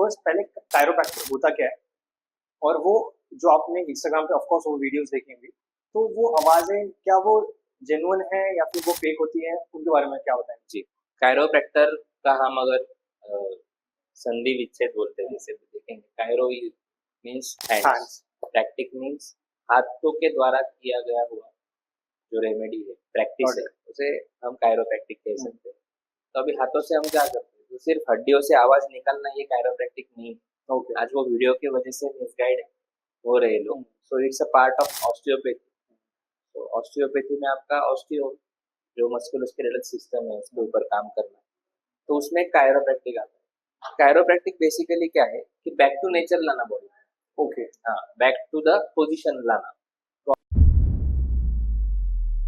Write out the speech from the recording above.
First पहले chiropractor होता क्या है, और वो जो आपने इंस्टाग्राम पे ऑफ कोर्स वो वीडियोस देखेंगे, तो वो आवाजें क्या वो जेन्युइन है या फिर वो फेक होती है, उनके बारे में क्या बताएं? जी, कायरोप्रैक्टर का हम अगर संधि विच्छेद बोलते हैं, जैसे देखेंगे, chiro means hands, hands, practice means हाथों के द्वारा किया गया हुआ जो रेमेडी है, प्रैक्टिस है, उसे हम कायरोप्रैक्टिक कह सकते हैं। तो अभी हाथों से हम क्या करते हैं, तो सिर्फ हड्डियों से आवाज निकालना ये कायरोप्रैक्टिक नहीं है। ओके, आज वो वीडियो की वजह से मिसगाइड हो रहे लोग। So it's a part of osteopathy. तो ऑस्टियोपैथी में आपका ऑस्टियो जो मस्कुलोस्केलेटल सिस्टम है उसके ऊपर काम करना, तो उसमें कायरोप्रैक्टिक आता है। कायरोप्रैक्टिक बेसिकली क्या है कि बैक टू नेचर लाना बॉडी। ओके, हाँ, बैक टू द पोजीशन लाना।